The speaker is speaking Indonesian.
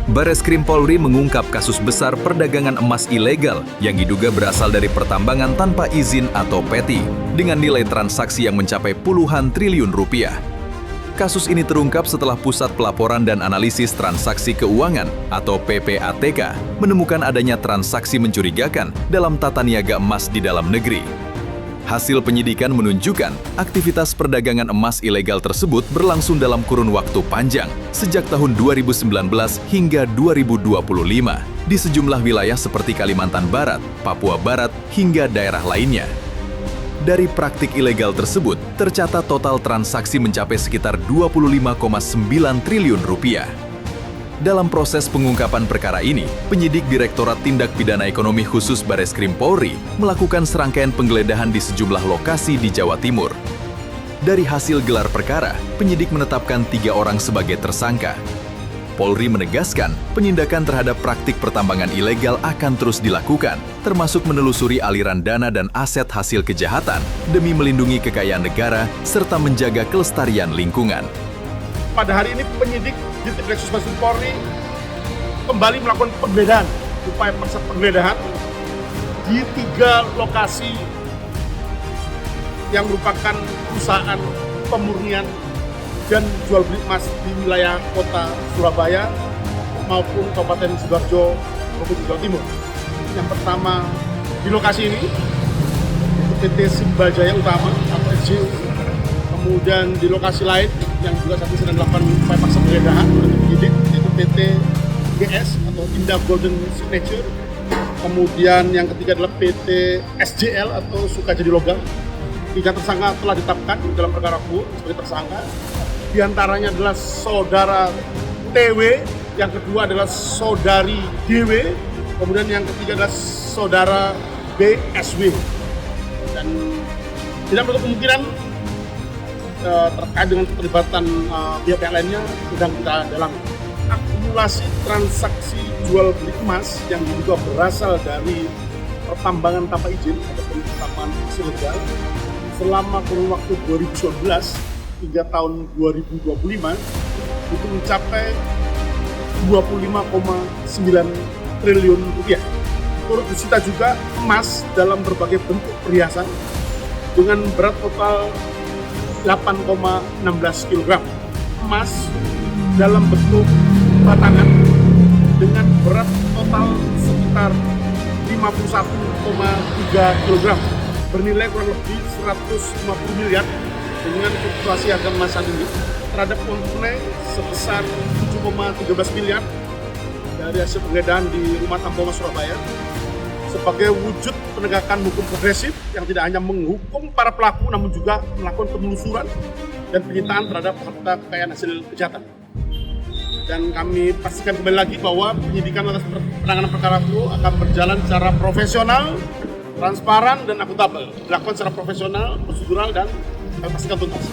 Bareskrim Polri mengungkap kasus besar perdagangan emas ilegal yang diduga berasal dari pertambangan tanpa izin atau PETI dengan nilai transaksi yang mencapai puluhan triliun rupiah. Kasus ini terungkap setelah Pusat Pelaporan dan Analisis Transaksi Keuangan atau PPATK menemukan adanya transaksi mencurigakan dalam tata niaga emas di dalam negeri. Hasil penyidikan menunjukkan aktivitas perdagangan emas ilegal tersebut berlangsung dalam kurun waktu panjang sejak tahun 2019 hingga 2025 di sejumlah wilayah seperti Kalimantan Barat, Papua Barat, hingga daerah lainnya. Dari praktik ilegal tersebut, tercatat total transaksi mencapai sekitar 25,9 triliun rupiah. Dalam proses pengungkapan perkara ini, penyidik Direktorat Tindak Pidana Ekonomi Khusus Bareskrim Polri melakukan serangkaian penggeledahan di sejumlah lokasi di Jawa Timur. Dari hasil gelar perkara, penyidik menetapkan 3 orang sebagai tersangka. Polri menegaskan penindakan terhadap praktik pertambangan ilegal akan terus dilakukan, termasuk menelusuri aliran dana dan aset hasil kejahatan demi melindungi kekayaan negara serta menjaga kelestarian lingkungan. Pada hari ini penyidik di Direktorat Bareskrim Polri kembali melakukan penggeledahan, upaya paksa penggeledahan di 3 lokasi yang merupakan perusahaan pemurnian dan jual beli emas di wilayah kota Surabaya maupun Kabupaten Sidoarjo maupun Jawa Timur. Yang pertama di lokasi ini PT Simbajaya Utama atau SJU. Kemudian di lokasi lain yang juga saat ini sedang dilakukan upaya paksa penggeledahan oleh penyidik yaitu PT GS atau Indah Golden Signature. Kemudian yang ketiga adalah PT SJL atau Sukajadi Logam. 3 tersangka telah ditetapkan dalam perkara sebagai tersangka. Di antaranya adalah saudara TW, yang kedua adalah saudari DW, kemudian yang ketiga adalah saudara BSW. Dan tidak menutup kemungkinan terkait dengan keterlibatan pihak lainnya sedang kita dalami. Akumulasi transaksi jual beli emas yang diduga berasal dari pertambangan tanpa izin ataupun pertambangan ilegal selama kurun waktu 2019 hingga tahun 2025 itu mencapai 25,9 triliun rupiah. Turut disita juga emas dalam berbagai bentuk perhiasan dengan berat total 8,16 kg. Emas dalam bentuk batangan dengan berat total sekitar 51,3 kg bernilai kurang lebih 150 miliar dengan fluktuasi harga emas saat ini terhadap uang tunai sebesar 7,13 miliar dari hasil penggeledahan di Rumah Tamboma Surabaya sebagai wujud penegakan hukum progresif yang tidak hanya menghukum para pelaku namun juga melakukan penelusuran dan penyitaan terhadap harta kekayaan hasil kejahatan. Dan kami pastikan kembali lagi bahwa penyidikan atas penanganan perkara itu akan berjalan secara profesional, transparan, dan akuntabel. Dilakukan secara profesional, prosedural, dan kami pastikan tuntas.